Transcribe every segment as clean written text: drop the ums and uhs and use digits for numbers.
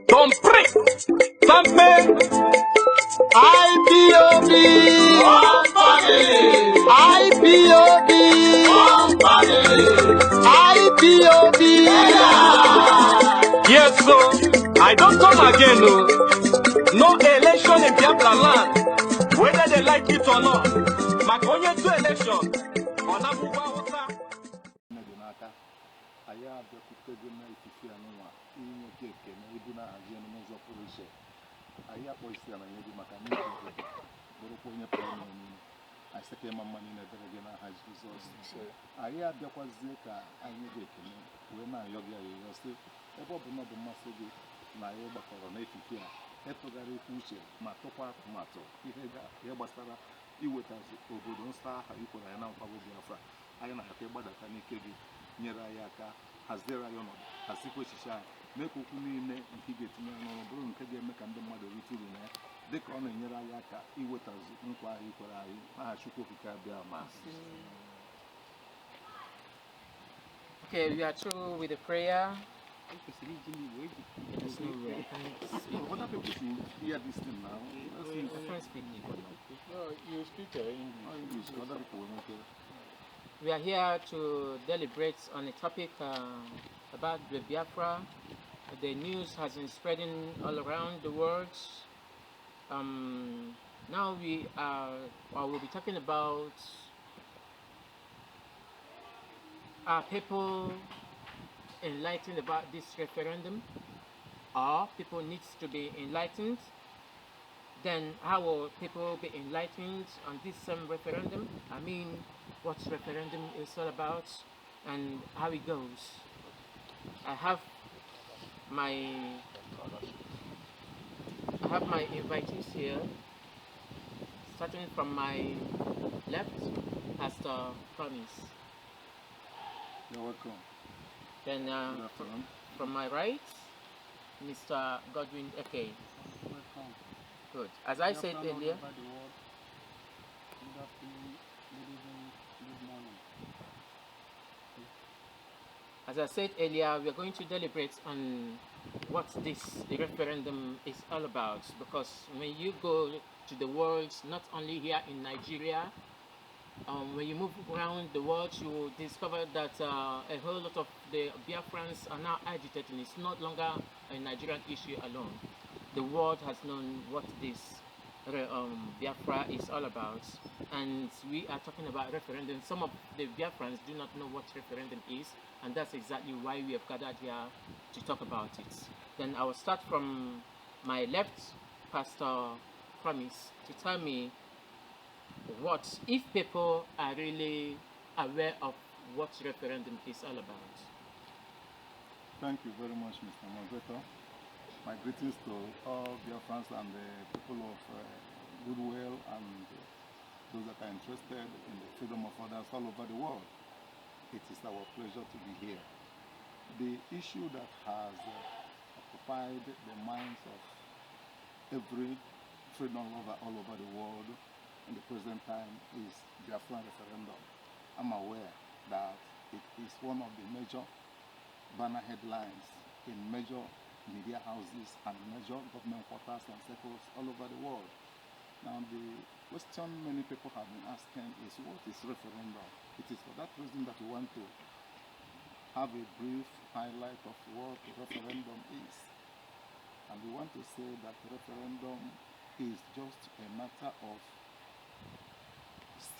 Don't prick. Something. IPOB. One family. IPOB. One family. IPOB. Yes, so I don't come again. No election in Biafra land. Whether they like it or not. Makonye to election. Onabuwa Osa. Aya abịakwutego na ifufe anụnwa inweta ekene ibu na hazie n'ụzọ pụrụ iche. Anyị akpọisi ala nye gị maka n'ihi bụrụkwa onye pụrụ n'omume. Anyị sị ka ịma mma niile dere gị n'aha Jizọs. Anyị abịakwazie ka anyị ga-ekene wee na-ayọ gị ayọyọ sị ebe ọ bụ na ọ bụ mmasị gị na anyị gbakọrọ n'efife a ịtụgharị ikwu uche ma tụkwa atụmatụ ihe gbasara iwetazi obodo nsọ aha ikwere anyị na nkwago Biafra. Anyị na-aka ịgbadata n'ike gị nyere anyị aka haziere anyị ọnọdụ hazikwa echiche anyị mee ka okwu niile nke ị ga-etinye n'ọrụ bụrụ nke ga-eme ka ndị mmadụ rite uru na ya dịka ọ na-enyere anyị aka iwetazi nkwa ahụ ikwere anyị n'aha Chukwu okike abịa ma. Okay, we are through with the prayer. Other people should hear this thing now. I can't speak. No, you speak English. Other people will not hear. We are here to deliberate on a topic about the Biafra. The news has been spreading all around the world. Now we'll be talking about are people enlightened about this referendum, or people needs to be enlightened? Then how will people be enlightened on this referendum? I mean, what referendum is all about and how it goes. I have my invitees here, starting from my left, Pastor Promise. You're welcome. Then from my right, Mr. Godwin Eke. Welcome. Good. As I said earlier, we are going to deliberate on what this referendum is all about, because when you go to the world, not only here in Nigeria, when you move around the world, you will discover that a whole lot of the Biafrans are now agitating. It's no longer a Nigerian issue alone. The world has known what this Biafra is all about, and we are talking about referendum. Some of the Biafrans do not know what referendum is, and that's exactly why we have gathered here to talk about it. Then I will start from my left, Pastor Promise, to tell me what if people are really aware of what referendum is all about. Thank you very much, Mr. Moderator. My greetings to all Biafrans and the people of goodwill and those that are interested in the freedom of others all over the world. It is our pleasure to be here. The issue that has occupied the minds of every freedom lover all over the world in the present time is Biafra referendum. I'm aware that it is one of the major banner headlines in major media houses and major government quarters and circles all over the world. Now the question many people have been asking is, what is referendum? It is for that reason that we want to have a brief highlight of what referendum is. And we want to say that referendum is just a matter of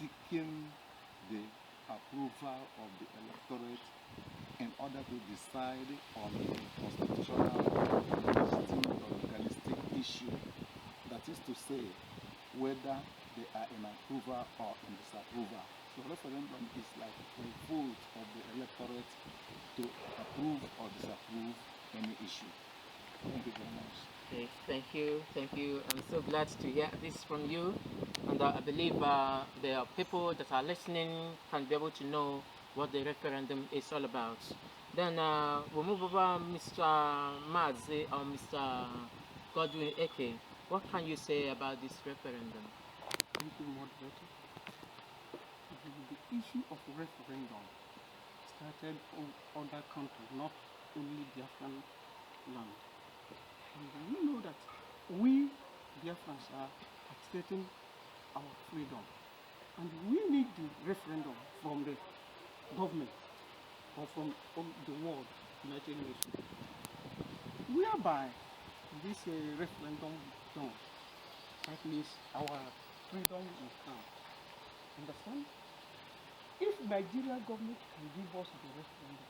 seeking the approval of the electorate in order to decide on a constitutional, legitimate or legalistic issue. That is to say, whether they are in approval or in disapproval. So referendum is like a vote of the electorate to approve or disapprove any issue. Thank you very much. Okay, thank you. I'm so glad to hear this from you, and I believe there are people that are listening can be able to know what the referendum is all about. Then we'll move over Mr. Mazi or Mr. Godwin Eke. What can you say about this referendum? Thank you, moderator. The issue of referendum started in other countries, not only Biafran land. And we know that we Biafrans are agitating our freedom. And we need the referendum from the government or from the world, United Nations, whereby this referendum done, at least our freedom will come. Understand? If Nigeria government can give us the referendum,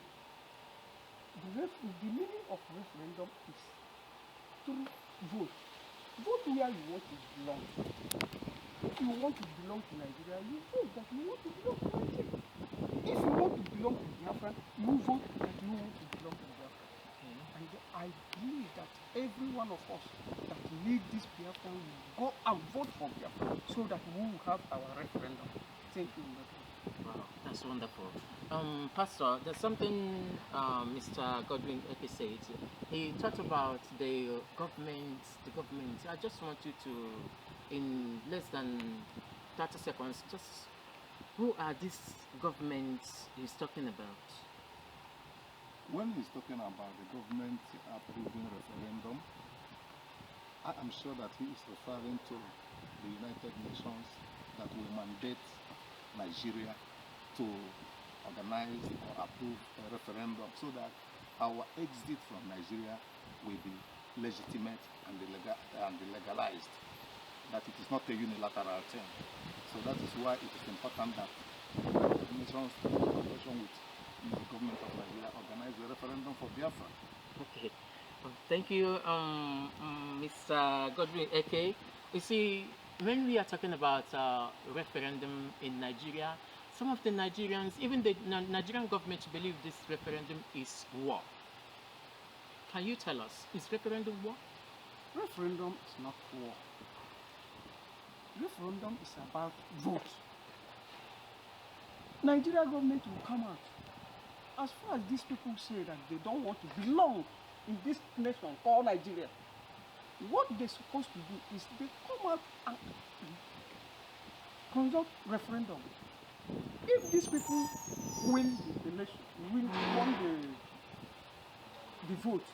the meaning of referendum is to vote. Vote where you want to belong. If you want to belong to Nigeria, you vote that you want to belong to Nigeria. If you want to belong to Biafra, you vote that you want to belong to Biafra. And I believe that every one of us that need this Biafra will go and vote for Biafra so that we will have our referendum. Thank you. Wow, that's wonderful. Pastor, there's something Mr. Godwin Eke said. He talked about the government. I just want you to, in less than 30 seconds, just who are these governments he's talking about? When he's talking about the government approving referendum, I am sure that he is referring to the United Nations that will mandate Nigeria to organize or approve a referendum so that our exit from Nigeria will be legitimate and legalized, that it is not a unilateral thing. So that is why it is important that the United Nations, in collaboration with the government of Nigeria, organize a referendum for Biafra. Okay. Thank you, Mr. Godwin Eke. You see, when we are talking about referendum in Nigeria, some of the Nigerians, even the Nigerian government, believe this referendum is war. Can you tell us, is referendum war? Referendum is not war. Referendum is about vote. Nigeria government will come out. As far as these people say that they don't want to belong in this nation called Nigeria, what they're supposed to do is they come out and conduct referendum. If these people win the election, won the vote,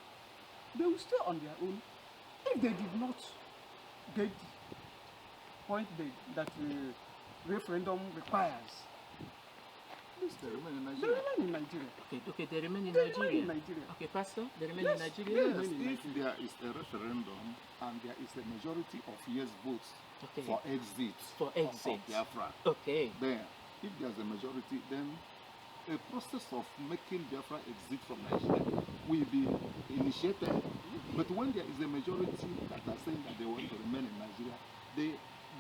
they will stay on their own. If they did not get the point that the referendum requires, They remain in they Nigeria. remain in Nigeria. Okay, they remain in They Nigeria. remain in Nigeria. Okay, Pastor, they remain Yes, in Nigeria. Yes, remain in if there is a referendum and there is a majority of yes votes Okay. for exit, For exit. of Biafra, Okay. then if there's a majority, then a process of making Biafra exit from Nigeria will be initiated. But when there is a majority that are saying that they want to remain in Nigeria, the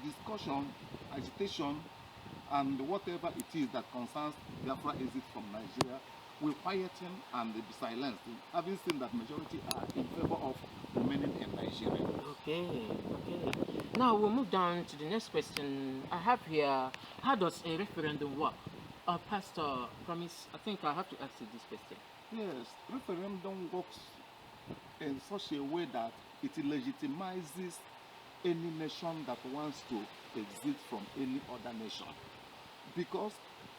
discussion, agitation, and whatever it is that concerns Biafra exit from Nigeria will quieten and be silenced, having seen that majority are in favor of remaining in Nigeria. Okay. Now we'll move down to the next question I have here. How does a referendum work? Pastor, promise, I think I have to ask you this question. Yes, referendum works in such a way that it legitimizes any nation that wants to exit from any other nation. Because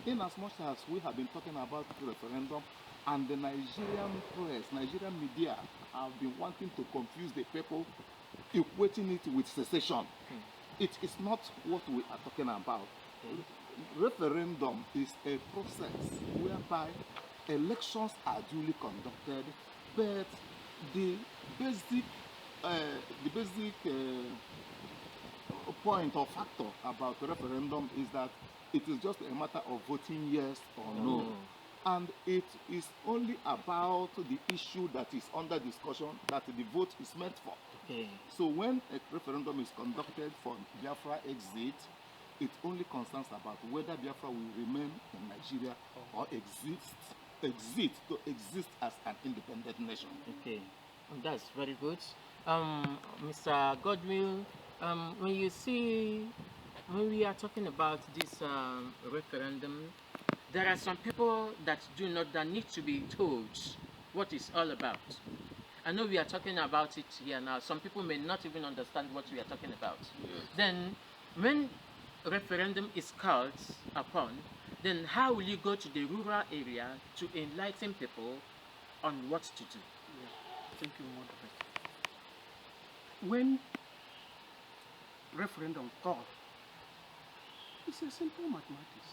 in as much as we have been talking about referendum and the Nigerian press, Nigerian media have been wanting to confuse the people, equating it with secession. It is not what we are talking about. Referendum is a process whereby elections are duly conducted, but the basic point or factor about referendum is that it is just a matter of voting yes or no. And it is only about the issue that is under discussion that the vote is meant for. Okay. So when a referendum is conducted for Biafra exit, it only concerns about whether Biafra will remain in Nigeria or exist as an independent nation. Okay, that's very good. Mr. Godwin, when we are talking about this referendum, there are some people that need to be told what it's all about. I know we are talking about it here now. Some people may not even understand what we are talking about. Yes. Then, when referendum is called upon, then how will you go to the rural area to enlighten people on what to do? Thank you, moderator. When referendum call, it's a simple mathematics.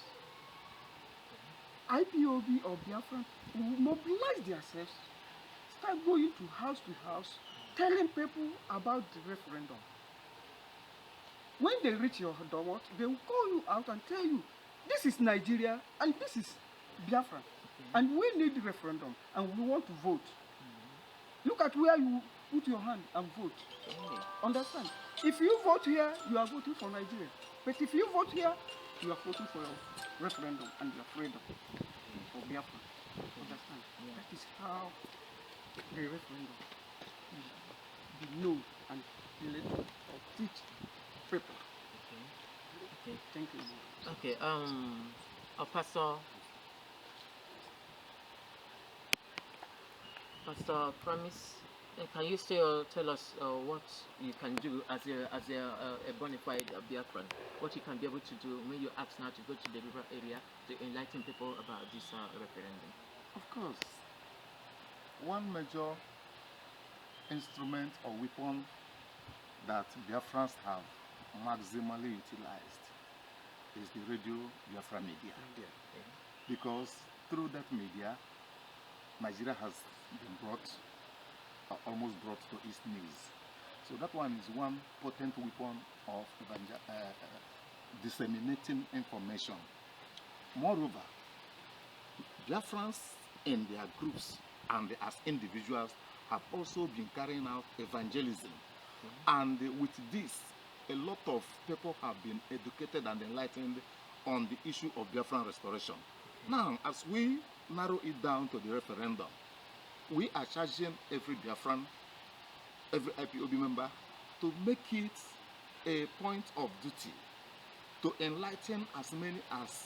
IPOB or Biafra will mobilize themselves, start going to house, telling people about the referendum. When they reach your door, they will call you out and tell you, this is Nigeria and this is Biafra. And we need the referendum and we want to vote. Look at where you put your hand and vote. Understand? If you vote here, you are voting for Nigeria. But if you vote here, you are voting for your referendum and your freedom for Biafra. Understand? That is how the referendum will be known and be let or teach people. Okay. Thank you. Okay. Pastor Promise, can you still tell us what you can do as a bona fide Biafran? What you can be able to do when you ask now to go to the rural area to enlighten people about this referendum? Of course, one major instrument or weapon that Biafrans have maximally utilized is the radio Biafra media. Because through that media, Nigeria has been almost brought to its knees. So that one is one potent weapon of disseminating information. Moreover, Biafrans in their groups and as individuals have also been carrying out evangelism. And with this, a lot of people have been educated and enlightened on the issue of Biafran restoration. Now, as we narrow it down to the referendum, we are charging every Biafran, every IPOB member, to make it a point of duty to enlighten as many as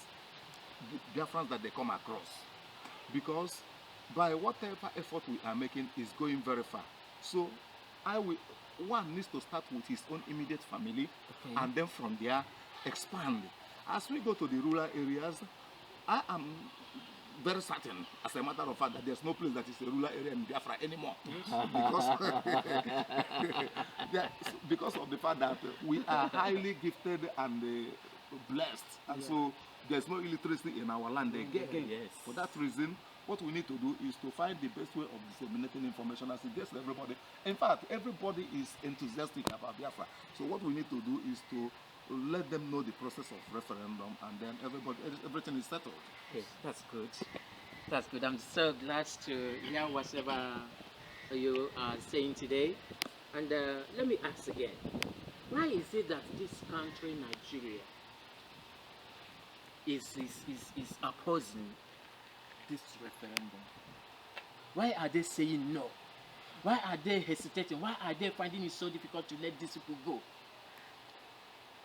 Biafrans that they come across. Because by whatever effort we are making is going very far. So one needs to start with his own immediate family, and then from there expand. As we go to the rural areas, I am very certain, as a matter of fact, that there's no place that is a rural area in Biafra anymore. Because of the fact that we are highly gifted and blessed, and so there's no illiteracy in our land again. For that reason, what we need to do is to find the best way of disseminating information as it gets to everybody. In fact, everybody is enthusiastic about Biafra. So what we need to do is to let them know the process of referendum, and then everything is settled. Okay, that's good. That's good. I'm so glad to hear whatever you are saying today. And let me ask again, why is it that this country, Nigeria, is opposing this referendum? Why are they saying no? Why are they hesitating? Why are they finding it so difficult to let these people go?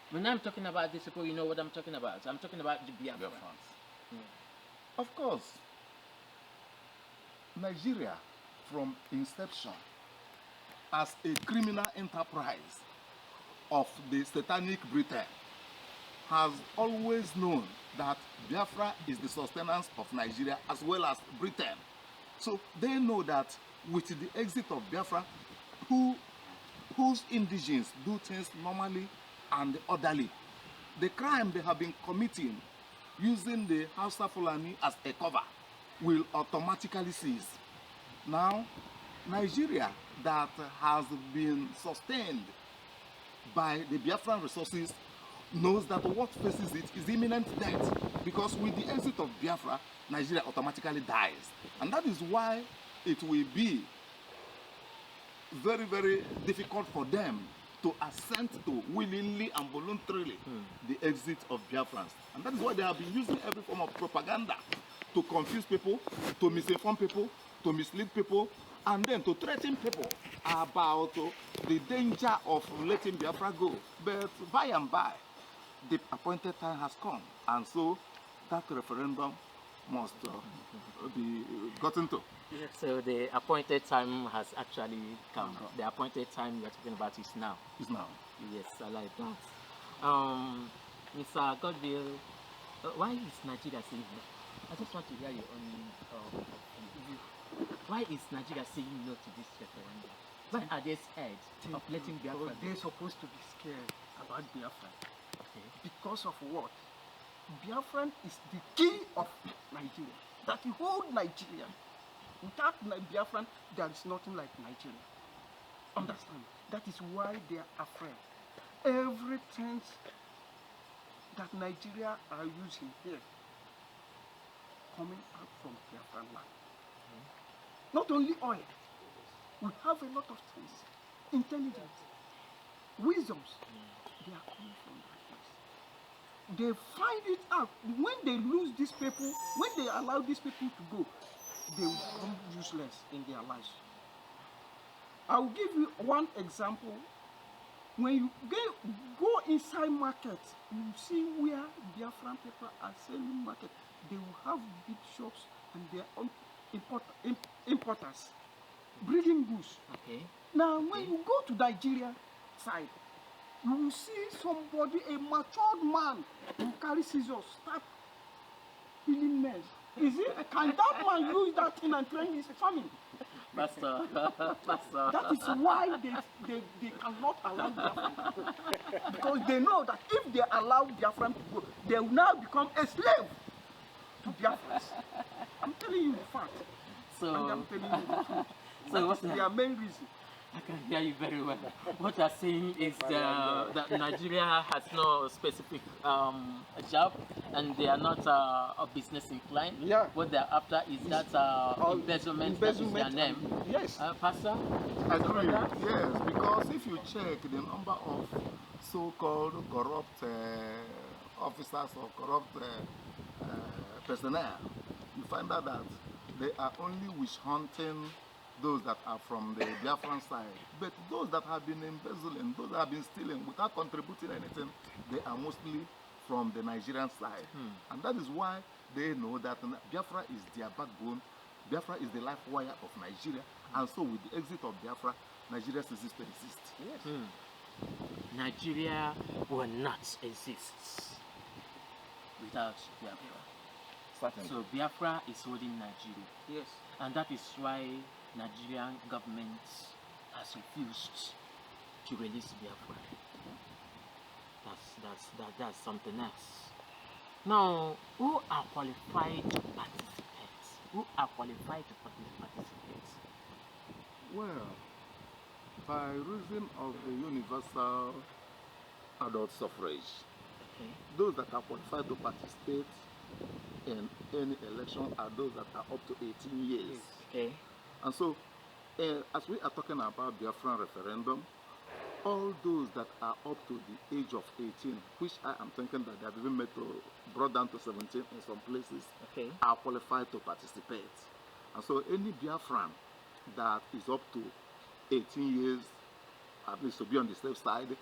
When I'm talking about these people, you know what I'm talking about. I'm talking about the Biafrans. Of course, Nigeria, from inception, as a criminal enterprise of the satanic Britain, has always known that Biafra is the sustenance of Nigeria as well as Britain. So they know that with the exit of Biafra, whose indigenes do things normally and orderly, the crime they have been committing using the Hausa Fulani as a cover will automatically cease. Now, Nigeria that has been sustained by the Biafran resources knows that what faces it is imminent death, because with the exit of Biafra, Nigeria automatically dies. And that is why it will be very, very difficult for them to assent to willingly and voluntarily the exit of Biafrans. And that is why they have been using every form of propaganda to confuse people, to misinform people, to mislead people, and then to threaten people about the danger of letting Biafra go. But by and by, the appointed time has come, and so that referendum must be gotten to. So the appointed time has actually come. The appointed time you're talking about is now. Is now. Yes, I like that. Mr. Godwill, why is Nigeria saying no? I just want to hear your own view. Why is Nigeria saying no to this referendum? Why are they scared of letting Biafra? They're supposed to be scared about Biafra. Okay. Because of what? Biafran is the key of Nigeria. That the whole Nigeria. Without Biafran, there is nothing like Nigeria. Understand? That is why they are afraid. Everything that Nigeria are using here coming out from Biafran land. Not only oil. We have a lot of things. Intelligence, wisdoms. They are coming from that place. They find it out. When they lose these people, when they allow these people to go, they will become useless in their lives. I will give you one example. When you go inside market, you see where Biafran people are selling market. They will have big shops and their own importers, breeding goods. Okay. Now, when you go to Nigeria side, you will see somebody, a matured man, who carry scissors, start peeling nails. Can that man use that thing and train his family? Pastor. Pastor. That is why they cannot allow Biafran. Because they know that if they allow Biafran to go, they will now become a slave to Biafrans. I'm telling you the fact. So, And I'm telling you the truth. So what's their main reason. I can hear you very well. What you're saying is that Nigeria has no specific job and they are not a business inclined. Yeah. What they're after is that embezzlement, that is their name. Yes. Pastor? Agree. Yes, because if you check the number of so-called corrupt officers or corrupt personnel, you find out that they are only wish hunting those that are from the Biafran side. But those that have been embezzling, those that have been stealing without contributing anything, they are mostly from the Nigerian side. And that is why they know that Biafra is their backbone. Biafra is the life wire of Nigeria. And so with the exit of Biafra, Nigeria ceases to exist. Yes. Nigeria will not exist without Biafra. Certainly. So Biafra is holding Nigeria. Yes. And that is why Nigerian government has refused to release Biafra. That's something else. Now, who are qualified to participate? Who are qualified to participate? Well, by reason of the universal adult suffrage, Okay. those that are qualified to participate in any election are those that are up to 18 years. Okay. And so, as we are talking about Biafran referendum, all those that are up to the age of 18, which I am thinking that they have even made brought down to 17 in some places, Okay. are qualified to participate. And so any Biafran that is up to 18 years, at least to be on the safe side,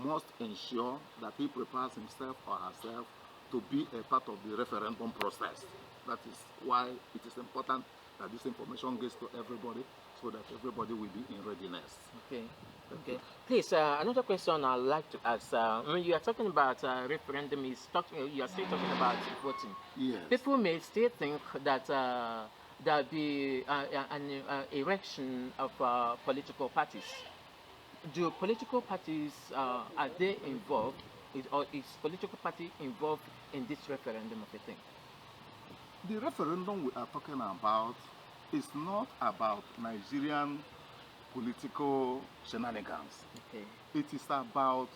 must ensure that he prepares himself or herself to be a part of the referendum process. That is why it is important that this information gets to everybody so that everybody will be in readiness. Okay. Okay. Please, another question I'd like to ask. When you are talking about referendum, you are still talking about voting. Yes. People may still think that there'll be an erection of political parties. Do political parties, are they involved, or is political party involved in this referendum of a thing? The referendum we are talking about is not about Nigerian political shenanigans. Okay. It is about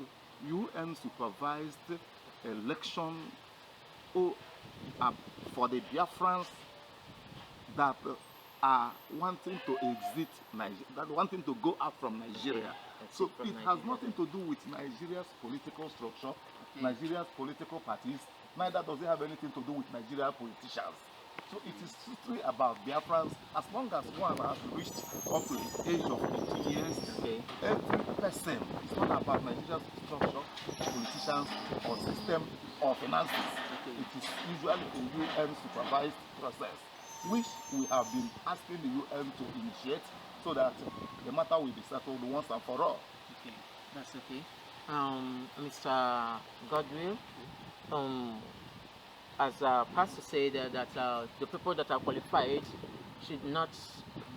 UN supervised election for the Biafrans that are wanting to exit Nigeria, that wanting to go out from Nigeria. So it has nothing to do with Nigeria's political structure, Nigeria's political parties, neither does it have anything to do with Nigerian politicians. So it is strictly about Biafrans. As long as one has reached up to the age of 18 years, every person, it's not about Nigeria's structure, politicians, or system, or finances. It is usually a UN supervised process, which we have been asking the UN to initiate so that the matter will be settled once and for all. Okay, that's okay. Mr. Godwill, as Pastor said, that the people that are qualified should not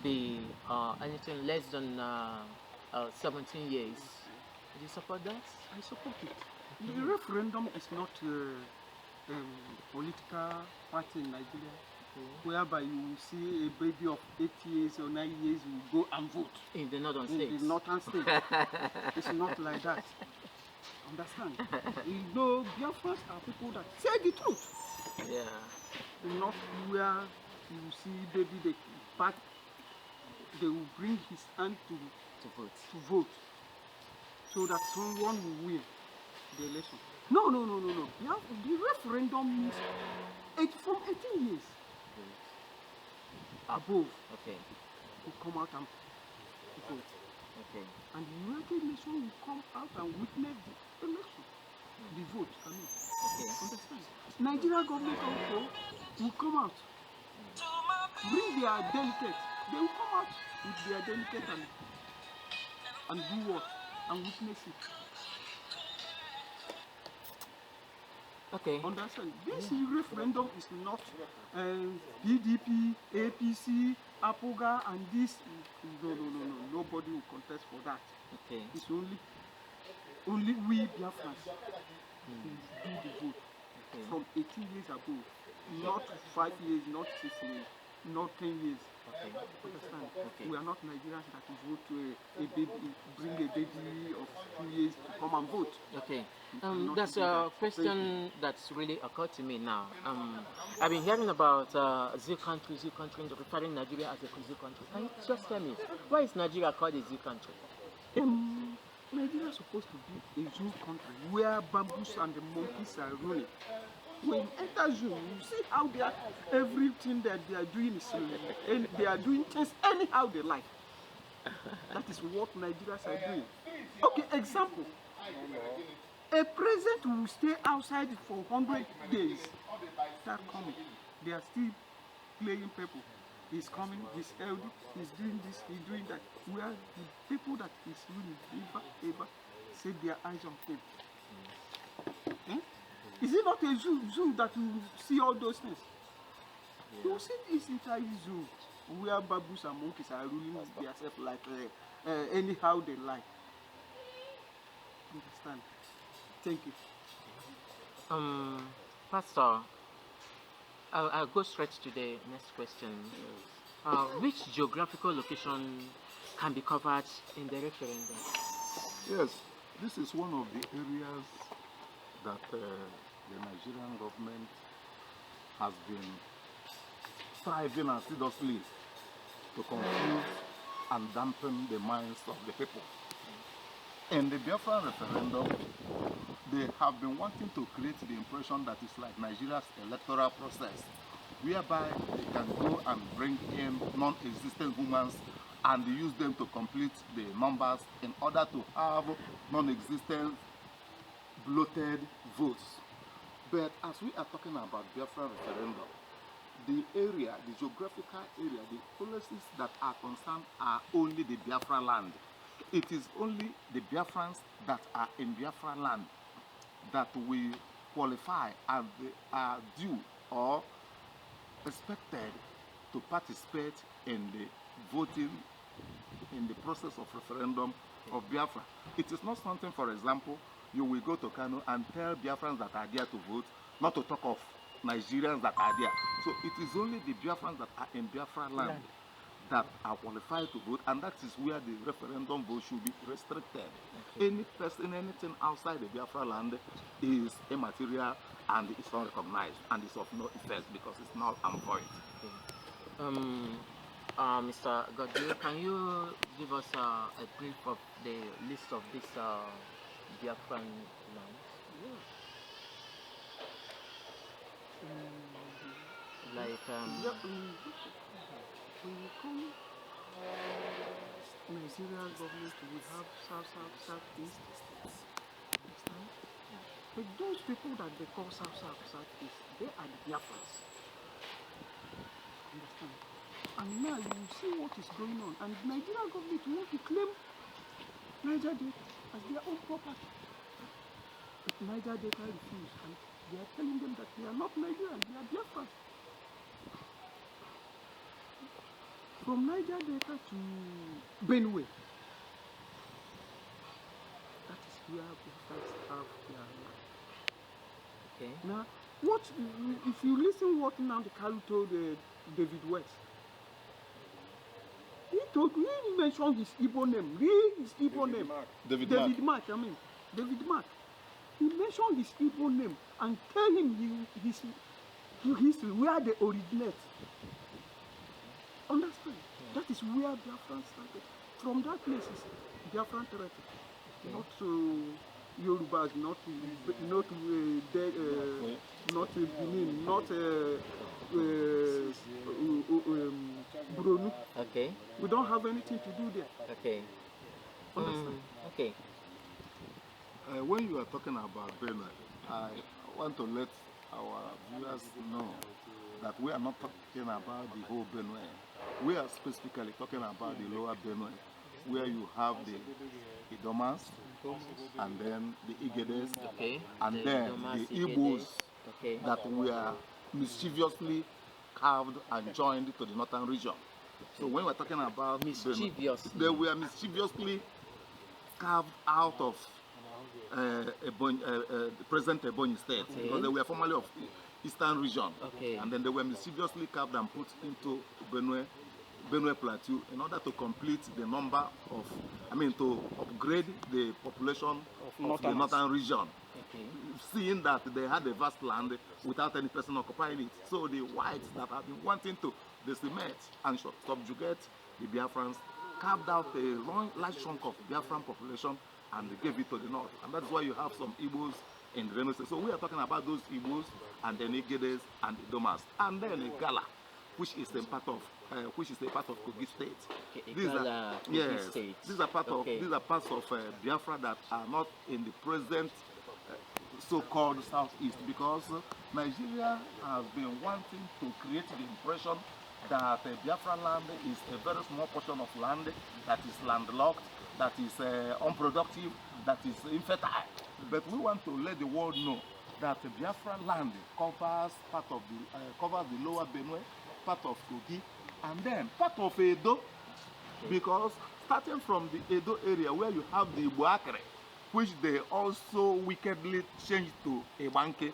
be anything less than 17 years. Do you support that? I support it. The referendum is not political party in Nigeria, whereby you will see a baby of 8 years or 9 years will go and vote. In the northern In states. the northern states. It's not like that. Understand? You know, Biafras are people that say the truth. Yeah. Not where you see baby they will bring his hand to vote so that someone will win the election. No. The referendum means from 18 years above Okay. will come out and vote. Okay. And the United Nations will come out and witness the election, the vote. I mean, Okay. understand? Nigeria government also will come out, bring their delegates. They will come out with their delegates and do what? And witness it. Okay. Understand? This referendum is not PDP, APC, APOGA, and this. No. Nobody will contest for that. Okay. It's only we Biafrans who do the vote from 18 years ago, not 5 years, not 6 years, not 10 years. Okay. Understand? Okay. We are not Nigerians that will vote to a baby, bring a baby of 2 years to come and vote. Okay. cannot That's do a that. question that's really occurred to me now. I've been hearing about zoo country, and referring Nigeria as a zoo country. Can you just tell me, why is Nigeria called a zoo country? Nigeria is supposed to be a zoo country where bamboos and the monkeys are running. When you enter zoo, you see how they are, everything that they are doing is, and they are doing things anyhow they like. That is what Nigerians are doing. Okay, example. A president will stay outside for 100 days. Start coming. They are still playing people. He's coming, he's healthy, he's doing this, he's doing that. Where the people that he's really ever set their eyes on him. Is it not a zoo that you see all those things? Yeah. You see this entire zoo where baboons and monkeys are ruling themselves like anyhow they like. Understand? Thank you. Pastor, I'll go straight to the next question. Which geographical location can be covered in the referendum? Yes, this is one of the areas that the Nigerian government has been striving assiduously to confuse and dampen the minds of the people. In the Biafra referendum, they have been wanting to create the impression that it's like Nigeria's electoral process, whereby they can go and bring in non-existent humans and use them to complete the numbers in order to have non-existent bloated votes. But as we are talking about Biafra referendum, the area, the geographical area, the policies that are concerned are only the Biafra land. It is only the Biafrans that are in Biafra land that will qualify and are due or expected to participate in the voting in the process of referendum of Biafra. It is not something, for example, you will go to Kano and tell Biafrans that are there to vote, not to talk of Nigerians that are there. So it is only the Biafrans that are in Biafra land that are qualified to vote, and that is where the referendum vote should be restricted. Any person, anything outside the Biafra land is immaterial and is unrecognized and is of no effect because it's null and void. Mr. Godwin, can you give us a brief of the list of these Biafran lands? Like when you come Nigeria government, we have southeast. Understand? But those people that they call southeast, they are the Biafrans. Understand? And now you see what is going on, and Nigeria government want to claim Niger Delta as their own property. But Niger Delta refuse, and they are telling them that they are not Nigerians, they are Biafrans. from Niger Delta to Benue. That is where Biafrans have their land. Okay. Now, what if you listen what Nnamdi Kanu told David West? He mentioned his Igbo name. Read his Igbo name. David Mark. David Mark. He mentioned his Igbo name and tell him his history, where they originate. Understand? That is where Biafran started. From that place is Biafran territory. Not Yorubas, not Benin, not Bronu. Okay. We don't have anything to do there. Okay. Understand? Okay. When you are talking about Benue, I want to let our viewers know that we are not talking about the whole Benue. We are specifically talking about the lower Benue, where you have the Idomas, and then the Igedes, Okay. and The then Idomas, the Igbos Okay. that were mischievously carved and joined to the northern region. So when we're talking about Mischievous. Benue, they were mischievously carved out of the present Ebonyi state, Okay. because they were formerly of eastern region. Okay. And then they were mischievously carved and put into Benue Plateau in order to complete the number of, to upgrade the population of the northern region. Okay. Seeing that they had a vast land without any person occupying it. So the whites that have been wanting to decimate and subjugate the Biafrans carved out a large chunk of Biafran population and they gave it to the north. And that's why you have some Igbos in the Benue State. So we are talking about those Igbos and the Igedes and the Domas. And then Igala, which is a part of Kogi State. Okay, These Igala, are, Kogi yes, State. these are parts of Biafra that are not in the present so-called southeast, because Nigeria has been wanting to create the impression that Biafran land is a very small portion of land that is landlocked, that is unproductive, that is infertile. But we want to let the world know that Biafran land covers part of the lower Benue, part of Kogi, and then part of Edo, because starting from the Edo area where you have the Iboakere, which they also wickedly changed to Ebanke,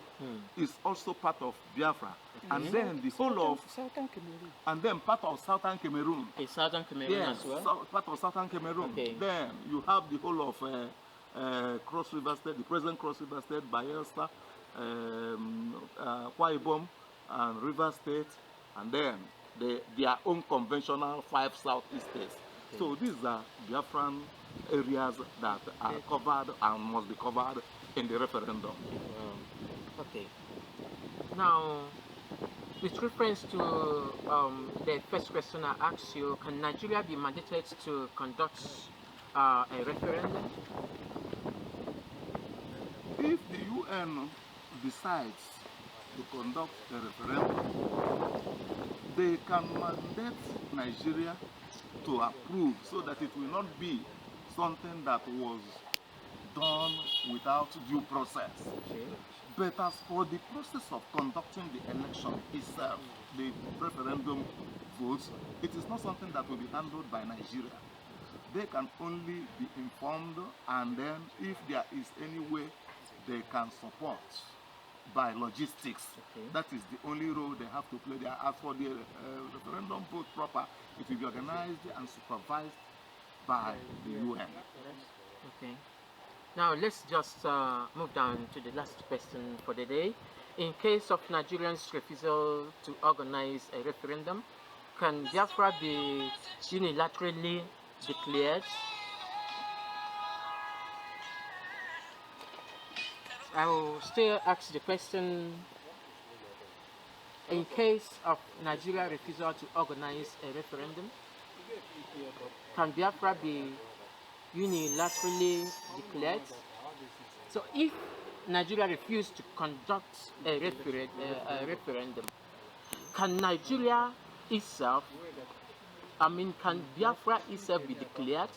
is also part of Biafra. And then the whole of Southern Cameroon. And then part of southern Cameroon. Okay, Southern Cameroon Yes, as well. part of southern Cameroon. Okay. Then you have the whole of Cross River State, the present Cross River State, Bayelsa, Akwa Ibom, and River State, and then their own conventional 5 southeast states. Okay. So these are Biafran areas that are covered and must be covered in the referendum. Okay. Now, with reference to the first question I asked you, can Nigeria be mandated to conduct a referendum? If the UN decides to conduct a referendum, they can mandate Nigeria to approve, so that it will not be something that was done without due process. Okay. But as for the process of conducting the election itself, the referendum votes, it is not something that will be handled by Nigeria. They can only be informed, and then if there is any way they can support by logistics, that is the only role they have to play there. As for the referendum vote proper, it will be organized and supervised by the UN. Okay. Now let's just move down to the last question for the day. In case of Nigerians' refusal to organize a referendum, can Biafra be unilaterally declared? I will still ask the question. In case of Nigeria's refusal to organize a referendum, can Biafra be unilaterally declared? So if Nigeria refused to conduct a referendum, can Nigeria itself, can Biafra itself be declared?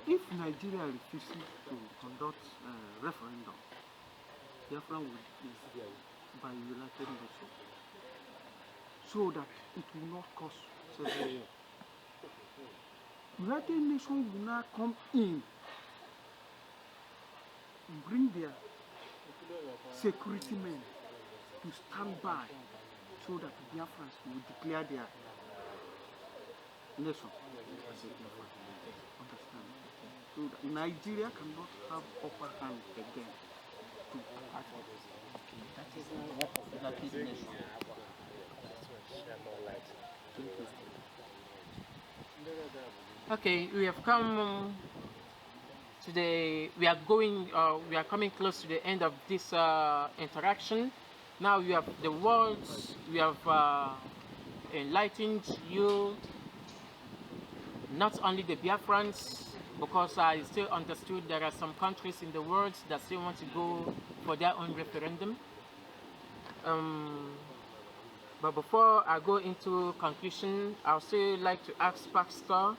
If Nigeria refuses to conduct a referendum, Biafra would be by unilateral motion. so that it will not cause civil war. United Nations will now come in and bring their security men to stand by so that Biafrans will declare their nation. Understand? So that Nigeria cannot have upper hand again to fight for this. That is what exactly the nation. Okay, we have come to the. We are going. We are coming close to the end of this interaction. Now you have the words. We have enlightened you. Not only the Biafrans, because I still understood there are some countries in the world that still want to go for their own referendum. But before I go into conclusion, I would still like to ask Pastor,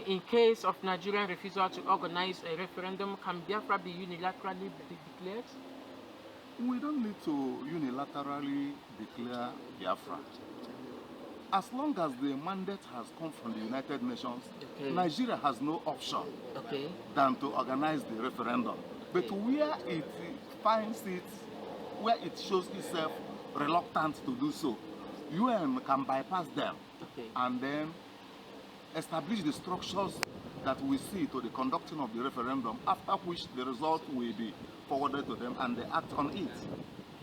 in case of Nigerian refusal to organize a referendum, can Biafra be unilaterally declared? We don't need to unilaterally declare Biafra. As long as the mandate has come from the United Nations, Okay. Nigeria has no option Okay. than to organize the referendum. But where it finds it, where it shows itself reluctant to do so, UN can bypass them Okay. and then establish the structures that we see to the conducting of the referendum, after which the result will be forwarded to them and they act on it.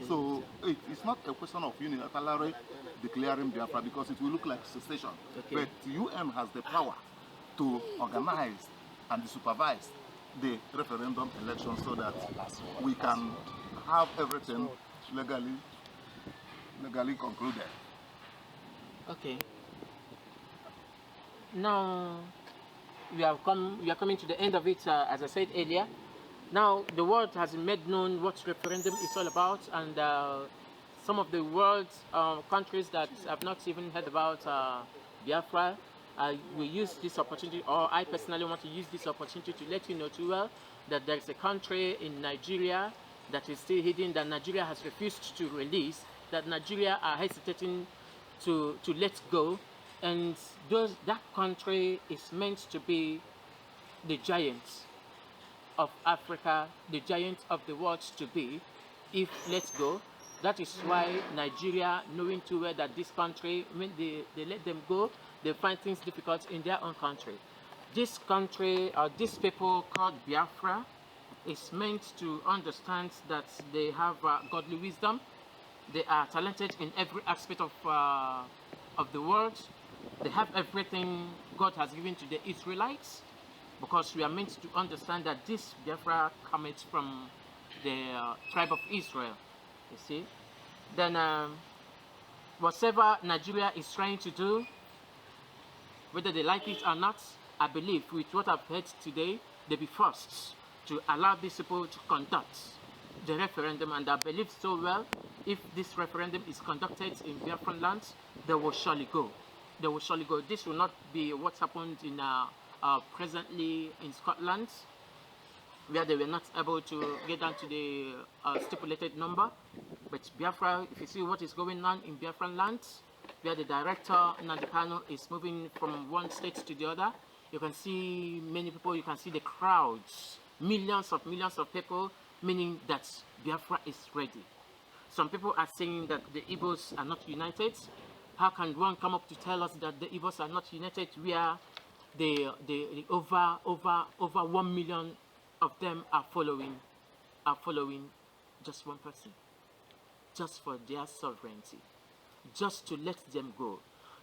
So it's not a question of unilaterally declaring Biafra because it will look like secession. Okay. But UN has the power to organize and supervise the referendum election so that we can have everything legally concluded. Okay. Now we are coming to the end of it, as I said earlier. Now the world has made known what referendum is all about, and some of the world's countries that have not even heard about Biafra will use this opportunity, or I personally want to use this opportunity to let you know too well that there is a country in Nigeria that is still hidden, that Nigeria has refused to release, that Nigeria are hesitating to let go, and that country is meant to be the giant of Africa, the giant of the world to be, if let go. That is why Nigeria, knowing too well that this country, when they let them go, they find things difficult in their own country. This country, or these people called Biafra, is meant to understand that they have godly wisdom. They are talented in every aspect of the world. They have everything God has given to the Israelites, because we are meant to understand that this Biafra comes from the tribe of Israel. You see, then whatever Nigeria is trying to do, whether they like it or not, I believe with what I've heard today, they'll be forced to allow these people to conduct the referendum, and I believe so well, if this referendum is conducted in Biafran lands, they will surely go. They will surely go. This will not be what happened in presently in Scotland, where they were not able to get down to the stipulated number. But Biafra, if you see what is going on in Biafran lands, where the director Nnamdi Kanu is moving from one state to the other, you can see many people, you can see the crowds, millions of people, meaning that Biafra is ready. Some people are saying that the Igbos are not united. How can one come up to tell us that the Igbos are not united, where the over 1 million of them are following just one person, just for their sovereignty, just to let them go?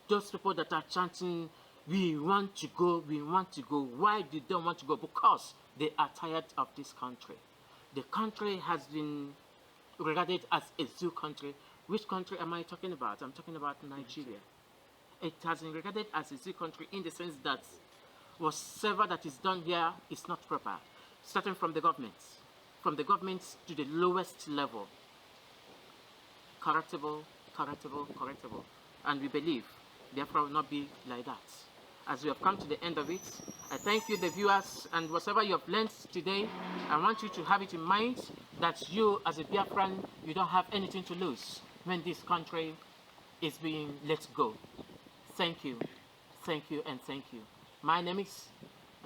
Those people that are chanting, we want to go, we want to go. Why do they want to go? Because they are tired of this country. The country has been regarded as a zoo country. Which country am I talking about? I'm talking about Nigeria. It has been regarded as a zoo country in the sense that whatever that is done here is not proper, starting from the government to the lowest level. Correctable. And we believe Biafra will not be like that. As we have come to the end of it, I thank you, the viewers, and whatever you have learned today, I want you to have it in mind that you, as a Biafran, you don't have anything to lose when this country is being let go. Thank you, and thank you. My name is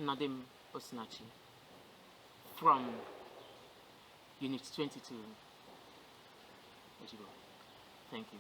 Nadim Osnachi from Unit 22. Thank you.